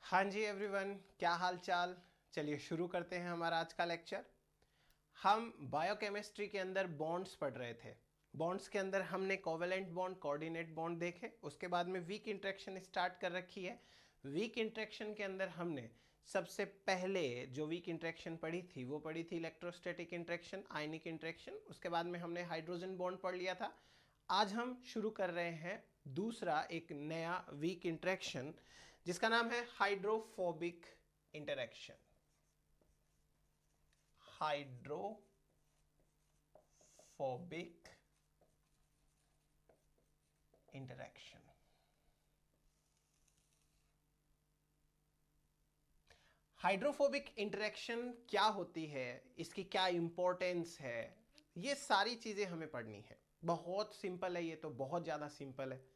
हाँ जी एवरीवन, क्या हाल चाल। चलिए शुरू करते हैं हमारा आज का लेक्चर। हम बायोकेमिस्ट्री के अंदर बॉन्ड्स पढ़ रहे थे। बॉन्ड्स के अंदर हमने कोवेलेंट बॉन्ड, कोऑर्डिनेट बॉन्ड देखे। उसके बाद में वीक इंटरेक्शन स्टार्ट कर रखी है। वीक इंटरेक्शन के अंदर हमने सबसे पहले जो वीक इंटरेक्शन पढ़ी थी वो पढ़ी थी इलेक्ट्रोस्टैटिक इंटरेक्शन, आयनिक इंटरेक्शन। उसके बाद में हमने हाइड्रोजन बॉन्ड पढ़ लिया था। आज हम शुरू कर रहे हैं दूसरा एक नया वीक इंटरेक्शन जिसका नाम है hydrophobic interaction. Hydrophobic interaction. Hydrophobic interaction क्या होती है, इसकी क्या इंपॉर्टेंस है, ये सारी चीजें हमें पढ़नी है। बहुत सिंपल है, ये तो बहुत ज्यादा सिंपल है।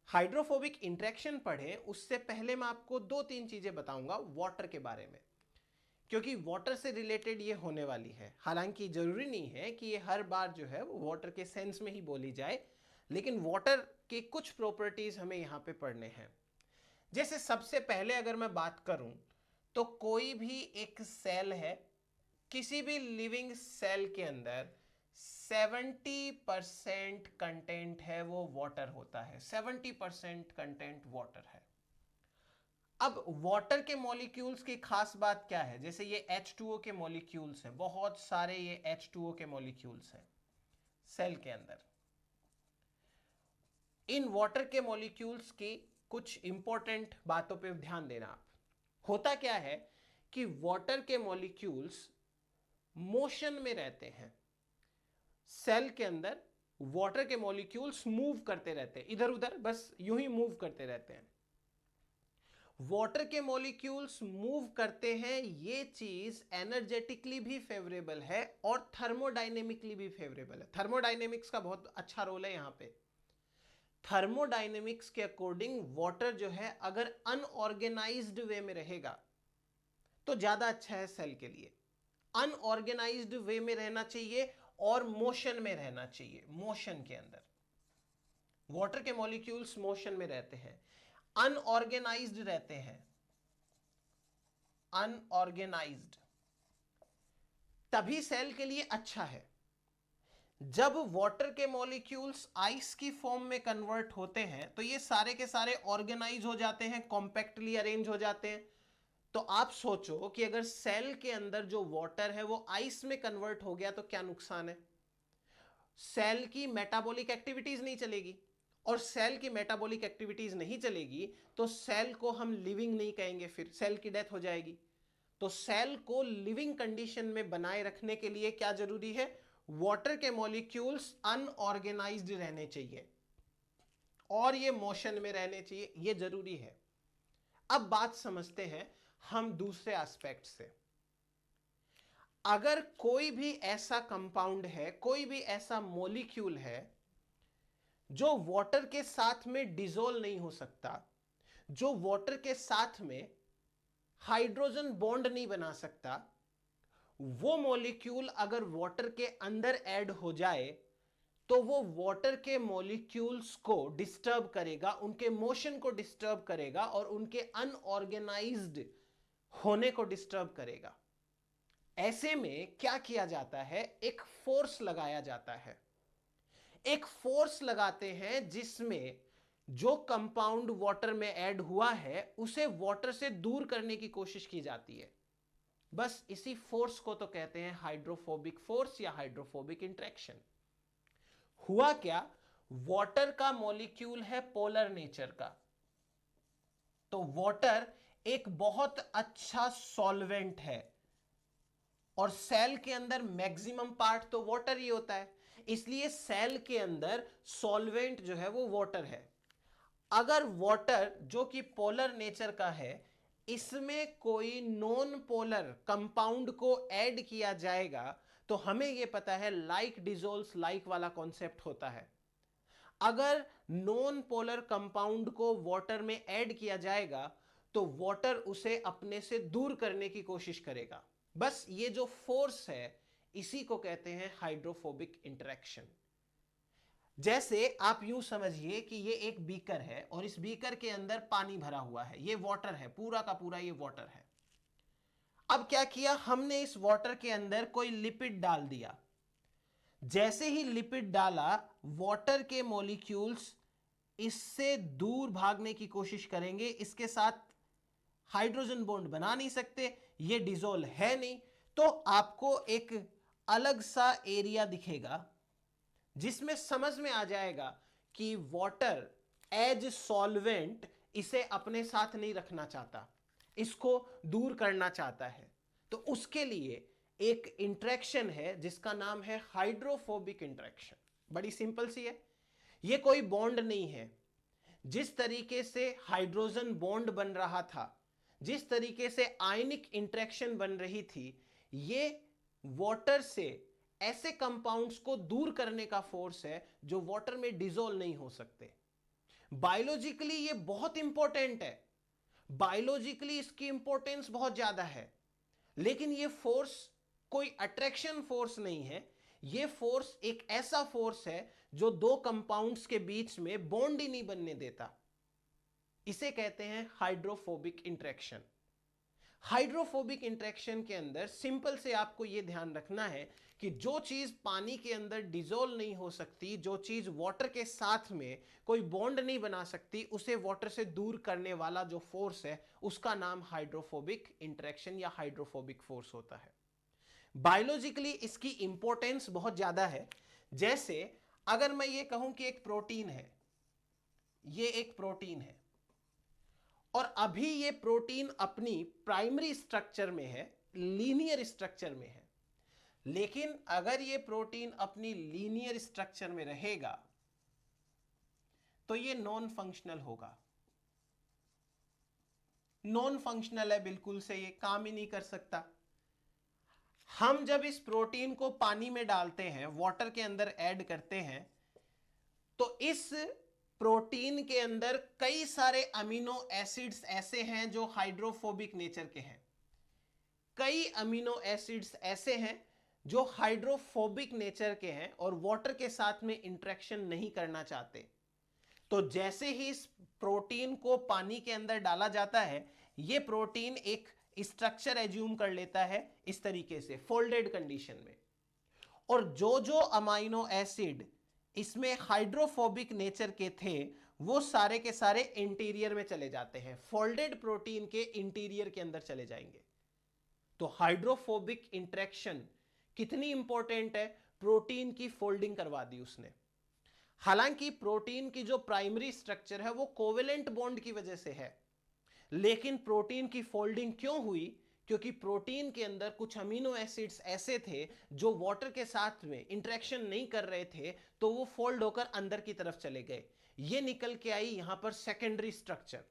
हाइड्रोफोबिक इंटरेक्शन पढ़े उससे पहले मैं आपको दो तीन चीजें बताऊंगा वाटर के बारे में, क्योंकि वाटर से रिलेटेड ये होने वाली है। हालांकि जरूरी नहीं है कि ये हर बार जो है वो वाटर के सेंस में ही बोली जाए, लेकिन वाटर के कुछ प्रॉपर्टीज हमें यहां पे पढ़ने हैं। जैसे सबसे पहले अगर मैं बात करूं तो कोई भी एक सेल है, किसी भी लिविंग सेल के अंदर 70% कंटेंट है वो वाटर होता है। 70% कंटेंट वाटर है। अब वाटर के मॉलिक्यूल्स की खास बात क्या है? जैसे ये H2O के मॉलिक्यूल्स हैं, बहुत सारे ये H2O के मॉलिक्यूल्स हैं सेल के अंदर। इन वाटर के मॉलिक्यूल्स की कुछ इंपॉर्टेंट बातों पे ध्यान देना आप। होता क्या है कि वाटर के मॉलिक्यूल्स मोशन में रहते हैं। सेल के अंदर वाटर के मॉलिक्यूल्स मूव करते रहते हैं, इधर उधर बस यूं ही मूव करते रहते हैं। वाटर के मॉलिक्यूल्स मूव करते हैं, ये चीज एनर्जेटिकली भी फेवरेबल है और थर्मोडायनेमिकली भी फेवरेबल है। थर्मोडायनेमिक्स का बहुत अच्छा रोल है यहां पे। थर्मोडायनेमिक्स के अकॉर्डिंग वाटर जो है अगर अनऑर्गेनाइज्ड वे में रहेगा तो ज्यादा अच्छा है सेल के लिए। अनऑर्गेनाइज्ड वे में रहना चाहिए और मोशन में रहना चाहिए। मोशन के अंदर वाटर के मॉलिक्यूल्स मोशन में रहते हैं, अनऑर्गेनाइज्ड रहते हैं। अनऑर्गेनाइज्ड तभी सेल के लिए अच्छा है। जब वाटर के मॉलिक्यूल्स आइस की फॉर्म में कन्वर्ट होते हैं तो ये सारे के सारे ऑर्गेनाइज हो जाते हैं, कॉम्पैक्टली अरेंज हो जाते हैं। तो आप सोचो कि अगर सेल के अंदर जो वाटर है वो आइस में कन्वर्ट हो गया तो क्या नुकसान है? सेल की मेटाबॉलिक एक्टिविटीज नहीं चलेगी, और सेल की मेटाबॉलिक एक्टिविटीज नहीं चलेगी तो सेल को हम लिविंग नहीं कहेंगे, फिर सेल की डेथ हो जाएगी। तो सेल को लिविंग कंडीशन में बनाए रखने के लिए क्या जरूरी है? वाटर के मॉलिक्यूल्स अनऑर्गेनाइज्ड रहने चाहिए और ये मोशन में रहने चाहिए, ये जरूरी है। अब बात समझते हैं हम दूसरे एस्पेक्ट से। अगर कोई भी ऐसा कंपाउंड है, कोई भी ऐसा मॉलिक्यूल है जो वाटर के साथ में डिसोल्व नहीं हो सकता, जो वाटर के साथ में हाइड्रोजन बॉन्ड नहीं बना सकता, वो मॉलिक्यूल अगर वाटर के अंदर ऐड हो जाए तो वो वाटर के मॉलिक्यूल्स को डिस्टर्ब करेगा, उनके मोशन को डिस्टर्ब करेगा और उनके अनऑर्गेनाइज्ड होने को डिस्टर्ब करेगा। ऐसे में क्या किया जाता है? एक फोर्स लगाया जाता है। एक फोर्स लगाते हैं जिसमें जो कंपाउंड वाटर में ऐड हुआ है उसे वाटर से दूर करने की कोशिश की जाती है। बस इसी फोर्स को तो कहते हैं हाइड्रोफोबिक फोर्स या हाइड्रोफोबिक इंट्रैक्शन। हुआ क्या? वाटर का मॉलिक्यूल है पोलर नेचर का, तो वाटर एक बहुत अच्छा सॉल्वेंट है और सेल के अंदर मैक्सिमम पार्ट तो वाटर ही होता है, इसलिए सेल के अंदर सॉल्वेंट जो है वो वाटर है। अगर वाटर जो कि पोलर नेचर का है, इसमें कोई नॉन पोलर कंपाउंड को ऐड किया जाएगा तो हमें यह पता है लाइक डिसोल्व्स लाइक वाला कॉन्सेप्ट होता है। अगर नॉन पोलर कंपाउंड को वाटर में ऐड किया जाएगा तो वाटर उसे अपने से दूर करने की कोशिश करेगा। बस ये जो फोर्स है इसी को कहते हैं हाइड्रोफोबिक इंटरेक्शन। जैसे आप यूं समझिए कि ये एक बीकर है और इस बीकर के अंदर पानी भरा हुआ है, ये वाटर है, पूरा का पूरा ये वाटर है। अब क्या किया हमने, इस वाटर के अंदर कोई लिपिड डाल दिया। जैसे ही लिपिड डाला, वाटर के मॉलिक्यूल्स इससे दूर भागने की कोशिश करेंगे, इसके साथ हाइड्रोजन बॉन्ड बना नहीं सकते, ये डिसोल्व है नहीं, तो आपको एक अलग सा एरिया दिखेगा जिसमें समझ में आ जाएगा कि वाटर एज सॉल्वेंट इसे अपने साथ नहीं रखना चाहता, इसको दूर करना चाहता है। तो उसके लिए एक इंटरेक्शन है जिसका नाम है हाइड्रोफोबिक इंटरेक्शन। बड़ी सिंपल सी है, ये कोई बॉन्ड नहीं है। जिस तरीके से हाइड्रोजन बॉन्ड बन रहा था, जिस तरीके से आयनिक इंटरेक्शन बन रही थी, ये वाटर से ऐसे कंपाउंड्स को दूर करने का फोर्स है जो वाटर में डिसॉल्व नहीं हो सकते। बायोलॉजिकली ये बहुत इंपॉर्टेंट है, बायोलॉजिकली इसकी इंपॉर्टेंस बहुत ज्यादा है, लेकिन ये फोर्स कोई अट्रैक्शन फोर्स नहीं है। ये फोर्स एक ऐसा फोर्स है जो दो कंपाउंड्स के बीच में बॉन्ड ही नहीं बनने देता। इसे कहते हैं हाइड्रोफोबिक इंटरेक्शन। हाइड्रोफोबिक इंटरेक्शन के अंदर सिंपल से आपको यह ध्यान रखना है कि जो चीज पानी के अंदर डिसॉल्व नहीं हो सकती, जो चीज वाटर के साथ में कोई बॉन्ड नहीं बना सकती, उसे वाटर से दूर करने वाला जो फोर्स है उसका नाम हाइड्रोफोबिक इंटरेक्शन या हाइड्रोफोबिक फोर्स होता है। बायोलॉजिकली इसकी इंपॉर्टेंस बहुत ज्यादा है। जैसे अगर मैं ये कहूं कि एक प्रोटीन है, ये एक प्रोटीन है और अभी ये प्रोटीन अपनी प्राइमरी स्ट्रक्चर में है, लीनियर स्ट्रक्चर में है, लेकिन अगर ये प्रोटीन अपनी लीनियर स्ट्रक्चर में रहेगा तो ये नॉन फंक्शनल होगा। नॉन फंक्शनल है बिल्कुल से, ये काम ही नहीं कर सकता। हम जब इस प्रोटीन को पानी में डालते हैं, वाटर के अंदर ऐड करते हैं, तो इस प्रोटीन के अंदर कई सारे अमीनो एसिड्स ऐसे हैं जो हाइड्रोफोबिक नेचर के हैं, कई अमीनो एसिड्स ऐसे हैं जो हाइड्रोफोबिक नेचर के हैं और वाटर के साथ में इंटरेक्शन नहीं करना चाहते। तो जैसे ही इस प्रोटीन को पानी के अंदर डाला जाता है, यह प्रोटीन एक स्ट्रक्चर एज्यूम कर लेता है इस तरीके से, फोल्डेड कंडीशन में, और जो जो अमाइनो एसिड इसमें हाइड्रोफोबिक नेचर के थे वो सारे के सारे इंटीरियर में चले जाते हैं, फोल्डेड प्रोटीन के इंटीरियर के अंदर चले जाएंगे। तो हाइड्रोफोबिक इंटरेक्शन कितनी इंपॉर्टेंट है, प्रोटीन की फोल्डिंग करवा दी उसने। हालांकि प्रोटीन की जो प्राइमरी स्ट्रक्चर है वो कोवेलेंट बॉन्ड की वजह से है, लेकिन प्रोटीन की फोल्डिंग क्यों हुई? क्योंकि प्रोटीन के अंदर कुछ अमीनो एसिड्स ऐसे थे जो वाटर के साथ में इंटरेक्शन नहीं कर रहे थे, तो वो फोल्ड होकर अंदर की तरफ चले गए। ये निकल के आई यहां पर सेकेंडरी स्ट्रक्चर,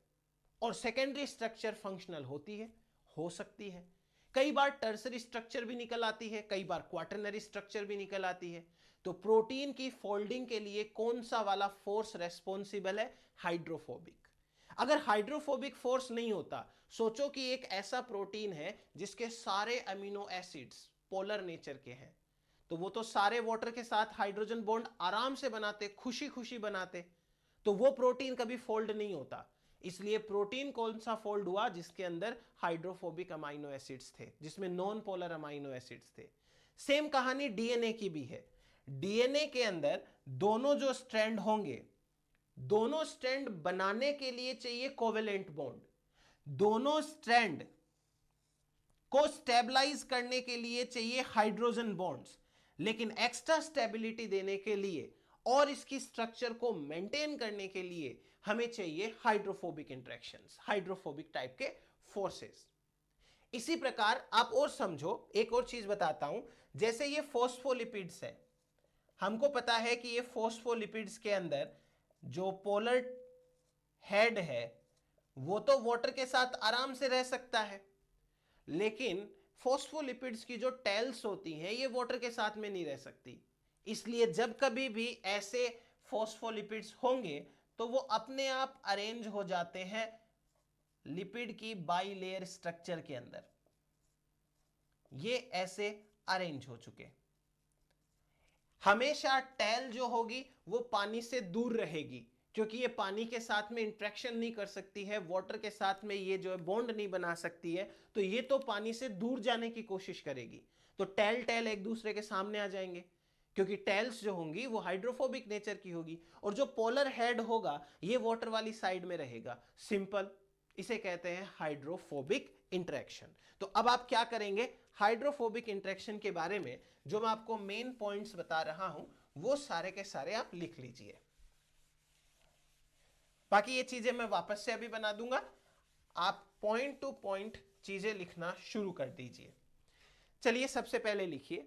और सेकेंडरी स्ट्रक्चर फंक्शनल होती है, हो सकती है, कई बार टर्सरी स्ट्रक्चर भी निकल आती है, कई बार क्वाटरनरी स्ट्रक्चर भी निकल आती है। तो प्रोटीन की फोल्डिंग के लिए कौन सा वाला फोर्स रेस्पॉन्सिबल है? हाइड्रोफोबिक। अगर हाइड्रोफोबिक फोर्स नहीं होता, सोचो कि एक ऐसा प्रोटीन है जिसके सारे अमीनो एसिड्स पोलर नेचर के हैं, तो वो तो सारे वाटर के साथ हाइड्रोजन बॉन्ड आराम से बनाते, खुशी खुशी बनाते, तो वो प्रोटीन कभी फोल्ड नहीं होता। इसलिए प्रोटीन कौन सा फोल्ड हुआ? जिसके अंदर हाइड्रोफोबिक अमाइनो एसिड्स थे, जिसमें नॉन पोलर अमाइनो एसिड्स थे। सेम कहानी डीएनए की भी है। डीएनए के अंदर दोनों जो स्ट्रैंड होंगे, दोनों स्ट्रैंड बनाने के लिए चाहिए कोवेलेंट बॉन्ड, दोनों स्ट्रैंड को स्टेबलाइज करने के लिए चाहिए हाइड्रोजन बॉन्ड्स, लेकिन एक्स्ट्रा स्टेबिलिटी देने के लिए और इसकी स्ट्रक्चर को मेंटेन करने के लिए हमें चाहिए हाइड्रोफोबिक इंटरेक्शंस, हाइड्रोफोबिक टाइप के फोर्सेस। इसी प्रकार आप और समझो, एक और चीज बताता हूं। जैसे ये फॉस्फोलिपिड्स है, हमको पता है कि ये फॉस्फोलिपिड्स के अंदर जो पोलर हेड है वो तो वाटर के साथ आराम से रह सकता है, लेकिन फॉस्फोलिपिड्स की जो टेल्स होती हैं ये वाटर के साथ में नहीं रह सकती। इसलिए जब कभी भी ऐसे फॉस्फोलिपिड्स होंगे तो वो अपने आप अरेंज हो जाते हैं लिपिड की बाइलेयर स्ट्रक्चर के अंदर, ये ऐसे अरेंज हो चुके। हमेशा टेल जो होगी वो पानी से दूर रहेगी, क्योंकि ये पानी के साथ में इंट्रैक्शन नहीं कर सकती है, वाटर के साथ में ये जो है बॉन्ड नहीं बना सकती है, तो ये तो पानी से दूर जाने की कोशिश करेगी। तो टेल टेल एक दूसरे के सामने आ जाएंगे, क्योंकि टेल्स जो होंगी वो हाइड्रोफोबिक नेचर की होगी, और जो पोलर हेड होगा ये वाटर वाली साइड में रहेगा। सिंपल, इसे कहते हैं हाइड्रोफोबिक इंटरेक्शन। तो अब आप क्या करेंगे, हाइड्रोफोबिक इंटरेक्शन के बारे में जो मैं आपको मेन पॉइंट्स बता रहा हूं वो सारे के सारे आप लिख लीजिए। बाकी ये चीजें मैं वापस से अभी बना दूंगा, आप पॉइंट टू पॉइंट चीजें लिखना शुरू कर दीजिए। चलिए सबसे पहले लिखिए,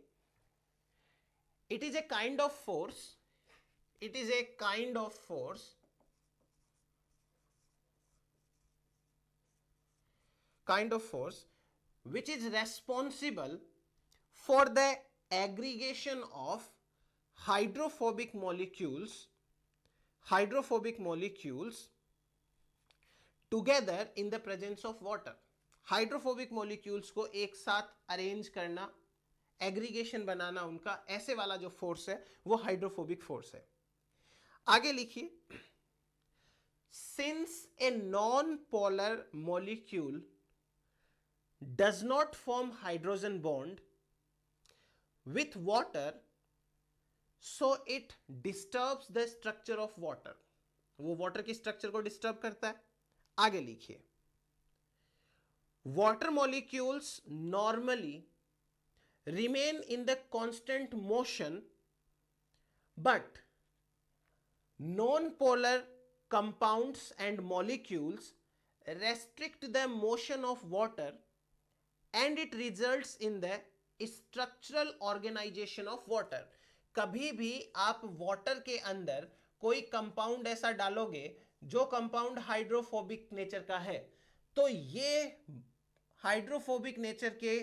it is a kind of force, it is a kind of force, kind of force which is responsible for the aggregation of hydrophobic molecules together in the presence of water। Hydrophobic molecules को एक साथ arrange करना, aggregation बनाना उनका, ऐसे वाला जो force है वो हाइड्रोफोबिक फोर्स है। आगे लिखिए, since a non polar molecule does not form hydrogen bond with water, so it disturbs the structure of water। वो वाटर की स्ट्रक्चर को डिस्टर्ब करता है। आगे लिखिए, water molecules normally remain in the constant motion, but non-polar compounds and molecules restrict the motion of water and it results in the structural organization of water। कभी भी आप वाटर के अंदर कोई कंपाउंड ऐसा डालोगे जो कंपाउंड हाइड्रोफोबिक नेचर का है, तो ये हाइड्रोफोबिक नेचर के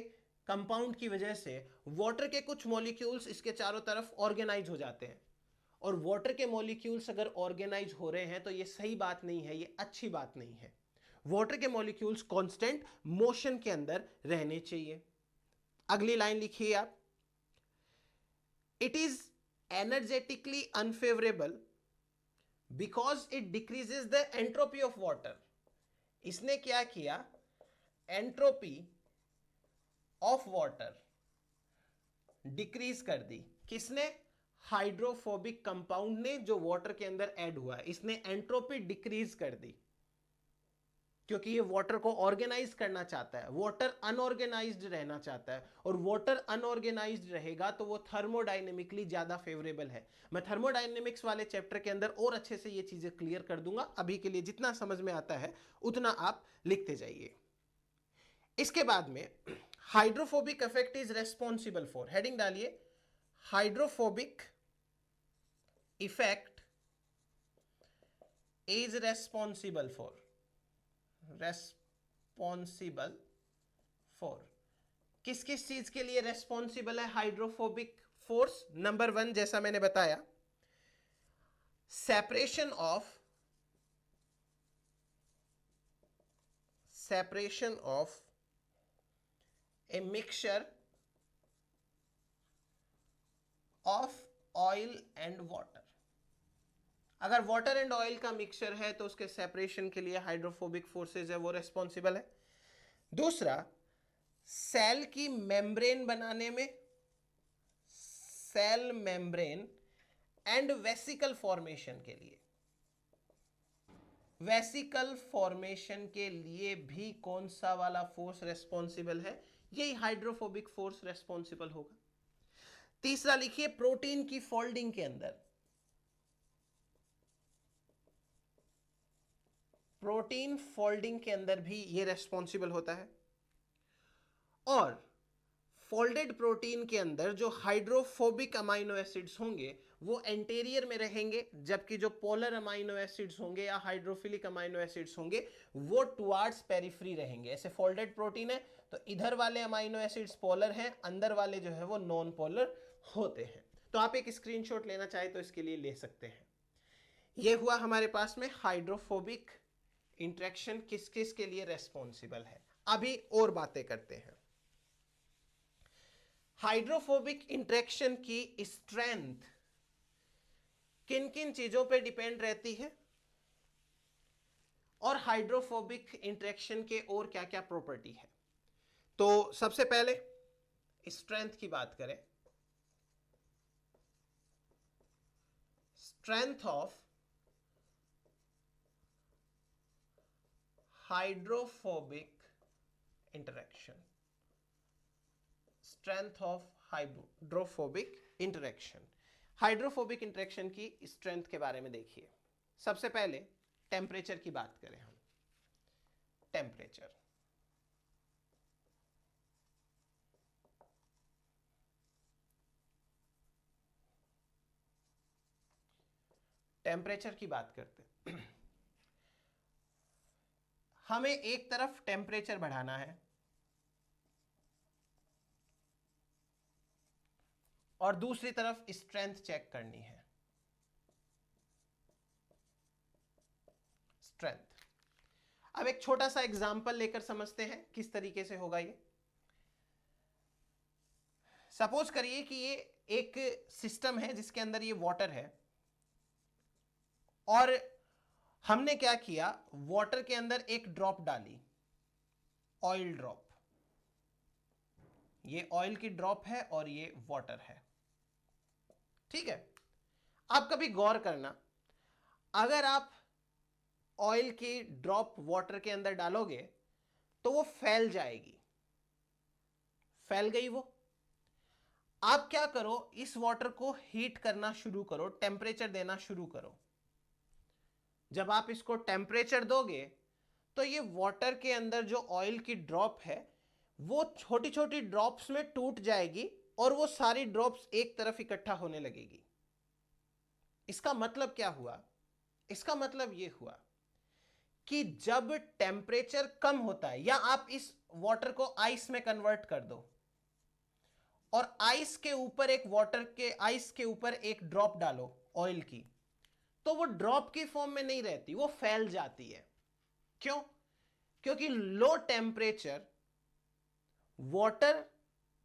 कंपाउंड की वजह से वाटर के कुछ मॉलिक्यूल्स इसके चारों तरफ ऑर्गेनाइज हो जाते हैं, और वाटर के मॉलिक्यूल्स अगर ऑर्गेनाइज हो रहे हैं तो ये सही बात नहीं है, ये अच्छी बात नहीं है। वाटर के मॉलिक्यूल्स कांस्टेंट मोशन के अंदर रहने चाहिए। अगली लाइन लिखिए आप, it is energetically unfavourable because it decreases the entropy of water. इसने क्या किया, एंट्रोपी ऑफ वाटर डिक्रीज कर दी। किसने, हाइड्रोफोबिक कंपाउंड ने, जो वाटर के अंदर ऐड हुआ है, इसने एंट्रोपी डिक्रीज कर दी, क्योंकि ये वाटर को ऑर्गेनाइज करना चाहता है, वाटर अनऑर्गेनाइज्ड रहना चाहता है, और वाटर अनऑर्गेनाइज्ड रहेगा तो वो थर्मोडायनेमिकली ज्यादा फेवरेबल है। मैं थर्मोडायनेमिक्स वाले चैप्टर के अंदर और अच्छे से ये चीजें क्लियर कर दूंगा, अभी के लिए जितना समझ में आता है उतना आप लिखते जाइए। इसके बाद में hydrophobic effect is responsible for, heading डालिए, hydrophobic effect is responsible for, responsible for, किस किस चीज के लिए रेस्पॉन्सिबल है हाइड्रोफोबिक फोर्स। नंबर 1, जैसा मैंने बताया, separation of a mixture of oil and water. अगर वाटर एंड ऑयल का मिक्सचर है तो उसके सेपरेशन के लिए हाइड्रोफोबिक फोर्सेज है वो रेस्पॉन्सिबल है। दूसरा, सेल की मेम्ब्रेन बनाने में, cell membrane and vesicle formation के लिए, वेसिकल फॉर्मेशन के लिए भी कौन सा वाला फोर्स रेस्पॉन्सिबल है, यही हाइड्रोफोबिक फोर्स रेस्पॉन्सिबल होगा। तीसरा लिखिए, प्रोटीन की फोल्डिंग के अंदर, प्रोटीन फोल्डिंग के अंदर भी ये रेस्पॉन्सिबल होता है। और फोल्डेड प्रोटीन के अंदर जो हाइड्रोफोबिक अमाइनो एसिड्स होंगे वो एंटेरियर में रहेंगे, जबकि जो पोलर अमाइनो एसिड्स होंगे या हाइड्रोफिलिक अमाइनो एसिड्स होंगे वो टुवार्ड्स पेरिफेरी रहेंगे। ऐसे फोल्डेड प्रोटीन है तो इधर वाले अमाइनो एसिड्स पोलर हैं, अंदर वाले जो है वो नॉन पोलर होते हैं। तो आप एक स्क्रीनशॉट लेना चाहे तो इसके लिए ले सकते हैं। ये हुआ हमारे पास में हाइड्रोफोबिक इंटरेक्शन किस किस के लिए रेस्पॉन्सिबल है। अभी और बातें करते हैं। हाइड्रोफोबिक इंटरेक्शन की स्ट्रेंथ किन किन चीजों पे डिपेंड रहती है और हाइड्रोफोबिक इंटरेक्शन के और क्या क्या प्रॉपर्टी है। तो सबसे पहले स्ट्रेंथ की बात करें, strength of hydrophobic interaction, strength of hydrophobic interaction. Hydrophobic interaction की स्ट्रेंथ के बारे में देखिए। सबसे पहले टेम्परेचर की बात करें हम। टेम्परेचर, टेम्परेचर की बात करते हैं। हमें एक तरफ टेम्परेचर बढ़ाना है और दूसरी तरफ स्ट्रेंथ चेक करनी है। स्ट्रेंथ, अब एक छोटा सा एग्जांपल लेकर समझते हैं किस तरीके से होगा ये। सपोज करिए कि ये एक सिस्टम है जिसके अंदर ये वाटर है और हमने क्या किया, वाटर के अंदर एक ड्रॉप डाली, ऑयल ड्रॉप। ये ऑयल की ड्रॉप है और ये वाटर है, ठीक है। आप कभी गौर करना, अगर आप ऑयल की ड्रॉप वाटर के अंदर डालोगे तो वो फैल जाएगी, फैल गई वो। आप क्या करो, इस वाटर को हीट करना शुरू करो, टेम्परेचर देना शुरू करो। जब आप इसको टेम्परेचर दोगे तो ये वाटर के अंदर जो ऑयल की ड्रॉप है वो छोटी छोटी ड्रॉप्स में टूट जाएगी और वो सारी ड्रॉप्स एक तरफ इकट्ठा होने लगेगी। इसका मतलब क्या हुआ? इसका मतलब ये हुआ कि जब टेम्परेचर कम होता है, या आप इस वाटर को आइस में कन्वर्ट कर दो और आइस के ऊपर आइस के ऊपर एक ड्रॉप डालो ऑयल की, तो वो ड्रॉप की फॉर्म में नहीं रहती, वो फैल जाती है। क्यों? क्योंकि लो टेम्परेचर वाटर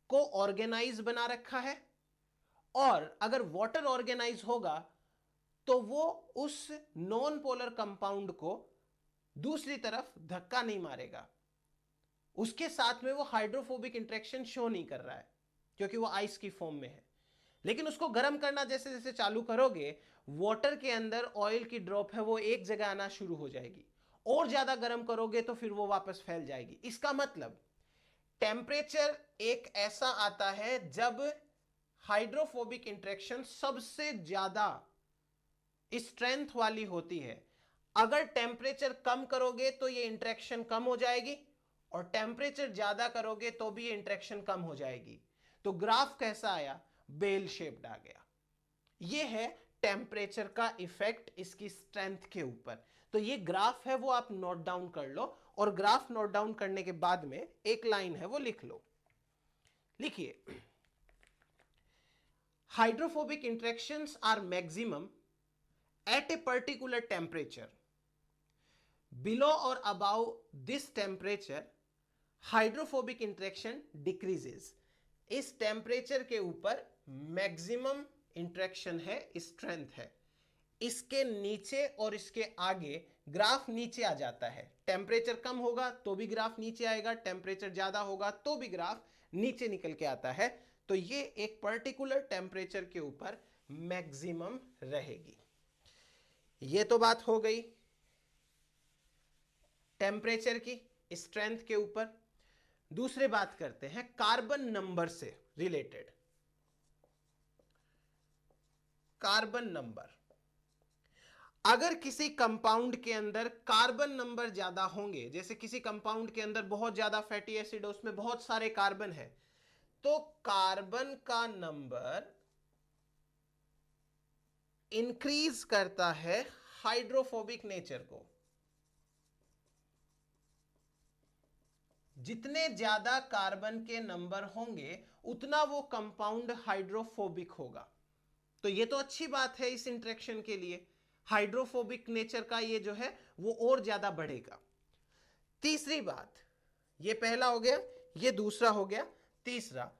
को ऑर्गेनाइज बना रखा है, और अगर वाटर ऑर्गेनाइज होगा तो वो उस नॉन पोलर कंपाउंड को दूसरी तरफ धक्का नहीं मारेगा, उसके साथ में वो हाइड्रोफोबिक इंटरेक्शन शो नहीं कर रहा है क्योंकि वो आइस की फॉर्म में है। लेकिन उसको गर्म करना जैसे जैसे चालू करोगे, वाटर के अंदर ऑयल की ड्रॉप है वो एक जगह आना शुरू हो जाएगी, और ज्यादा गर्म करोगे तो फिर वो वापस फैल जाएगी। इसका मतलब टेम्परेचर एक ऐसा आता है जब हाइड्रोफोबिक इंटरेक्शन सबसे ज्यादा स्ट्रेंथ वाली होती है। अगर टेम्परेचर कम करोगे तो ये इंटरेक्शन कम हो जाएगी, और टेम्परेचर ज्यादा करोगे तो भी ये इंटरेक्शन कम हो जाएगी। तो ग्राफ कैसा आया? बेल शेप्ड आ गया। ये है टेम्परेचर का इफेक्ट इसकी स्ट्रेंथ के ऊपर। तो ये ग्राफ है वो आप नोट डाउन कर लो, और ग्राफ नोट डाउन करने के बाद में एक लाइन है वो लिख लो। लिखिए, hydrophobic interactions are maximum at a particular temperature. Below or above this temperature, hydrophobic interaction decreases. इस टेम्परेचर के ऊपर मैक्सिमम इंटरेक्शन है, स्ट्रेंथ है। इसके नीचे और इसके आगे ग्राफ नीचे आ जाता है। टेम्परेचर कम होगा तो भी ग्राफ नीचे आएगा, टेम्परेचर ज्यादा होगा तो भी ग्राफ नीचे निकल के आता है। तो ये एक पर्टिकुलर टेम्परेचर के ऊपर मैक्सिमम रहेगी। ये तो बात हो गई टेम्परेचर की स्ट्रेंथ के ऊपर। दूसरे बात करते हैं कार्बन नंबर से रिलेटेड। कार्बन नंबर, अगर किसी कंपाउंड के अंदर कार्बन नंबर ज्यादा होंगे, जैसे किसी कंपाउंड के अंदर बहुत ज्यादा फैटी एसिड है, उसमें बहुत सारे कार्बन है, तो कार्बन का नंबर इंक्रीज करता है हाइड्रोफोबिक नेचर को। जितने ज्यादा कार्बन के नंबर होंगे उतना वो कंपाउंड हाइड्रोफोबिक होगा। तो ये तो अच्छी बात है इस इंटरेक्शन के लिए, हाइड्रोफोबिक नेचर का ये जो है वो और ज्यादा बढ़ेगा। तीसरी बात, ये पहला हो गया, ये दूसरा हो गया। तीसरा,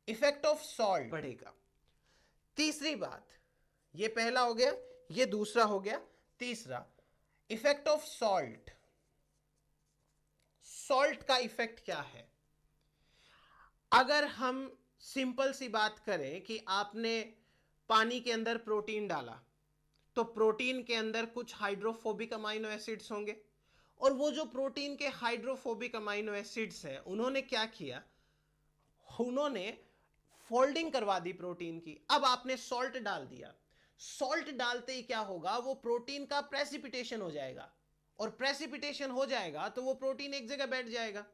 इफेक्ट ऑफ सॉल्ट बढ़ेगा। तीसरी बात, ये पहला हो गया, ये दूसरा हो गया। तीसरा, इफेक्ट ऑफ सॉल्ट। सॉल्ट का इफेक्ट क्या है? अगर हम सिंपल सी बात करें कि आपने पानी के अंदर प्रोटीन डाला, तो प्रोटीन के अंदर कुछ हाइड्रोफोबिक अमाइनो एसिड्स होंगे, और वो जो प्रोटीन के हाइड्रोफोबिक अमाइनो एसिड्स हैं, उन्होंने क्या किया, उन्होंने फोल्डिंग करवा दी प्रोटीन की। अब आपने सॉल्ट डाल दिया, सॉल्ट डालते ही क्या होगा, वो प्रोटीन का प्रेसिपिटेशन हो जाएगा, और प्रेसिपिटेशन हो जाएगा तो वो प्रोटीन एक जगह बैठ जाएगा।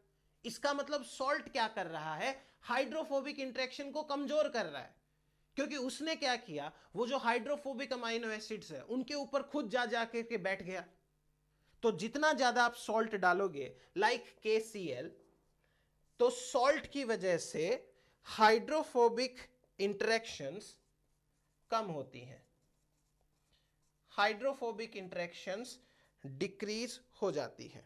इसका मतलब सॉल्ट क्या कर रहा है, हाइड्रोफोबिक इंटरेक्शन को कमजोर कर रहा है, क्योंकि उसने क्या किया, वो जो हाइड्रोफोबिक अमाइनो एसिड्स है उनके ऊपर खुद जा जाके के बैठ गया। तो जितना ज्यादा आप सॉल्ट डालोगे, लाइक KCl, तो सॉल्ट की वजह से हाइड्रोफोबिक इंटरेक्शंस कम होती हैं, हाइड्रोफोबिक इंटरेक्शंस डिक्रीज हो जाती है।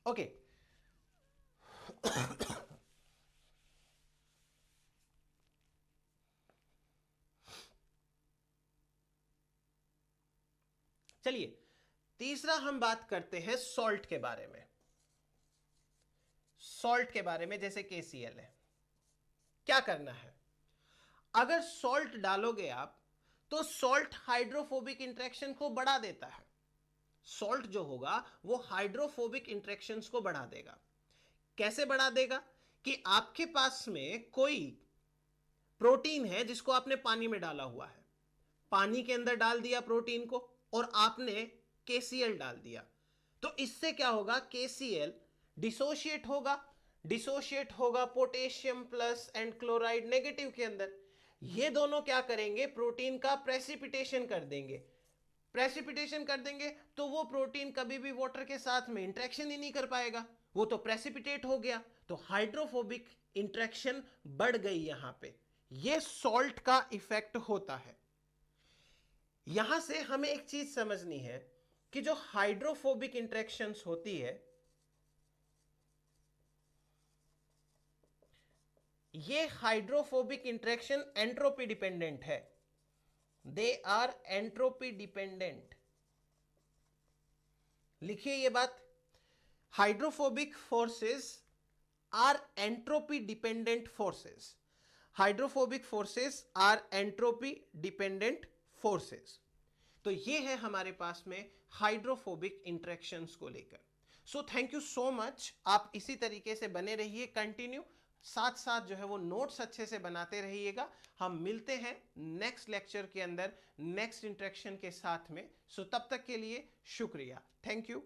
ओके, चलिए तीसरा हम बात करते हैं सॉल्ट के बारे में। सॉल्ट के बारे में, जैसे KCl है, क्या करना है, अगर सॉल्ट डालोगे आप, तो सॉल्ट हाइड्रोफोबिक इंटरेक्शन को बढ़ा देता है। सॉल्ट जो होगा वो हाइड्रोफोबिक इंटरेक्शंस को बढ़ा देगा। कैसे बढ़ा देगा, कि आपके पास में कोई प्रोटीन है जिसको आपने पानी में डाला हुआ है, पानी के अंदर डाल दिया प्रोटीन को, और आपने KCl डाल दिया, तो इससे क्या होगा, KCl डिसोशिएट होगा, डिसोशिएट होगा potassium plus and chloride negative के अंदर। ये दोनों क्या करेंगे, प्रोटीन का प्रेसिपिटेशन कर देंगे। प्रेसिपिटेशन कर देंगे तो वो प्रोटीन कभी भी वाटर के साथ में इंटरेक्शन ही नहीं कर पाएगा, वो तो प्रेसिपिटेट हो गया, तो हाइड्रोफोबिक इंटरेक्शन बढ़ गई यहां पे। ये सॉल्ट का इफेक्ट होता है। यहां से हमें एक चीज समझनी है कि जो हाइड्रोफोबिक इंटरेक्शंस होती है, ये हाइड्रोफोबिक इंटरेक्शन एंट्रोपी डिपेंडेंट है, दे आर एंट्रोपी डिपेंडेंट। लिखिए ये बात, hydrophobic forces are entropy dependent forces, hydrophobic forces are entropy dependent forces. तो ये है हमारे पास में हाइड्रोफोबिक इंटरेक्शंस को लेकर। So thank you so much, आप इसी तरीके से बने रहिए कंटिन्यू, साथ साथ जो है वो नोट्स अच्छे से बनाते रहिएगा। हम मिलते हैं नेक्स्ट लेक्चर के अंदर नेक्स्ट इंटरेक्शन के साथ में। सो तब तक के लिए शुक्रिया, थैंक यू।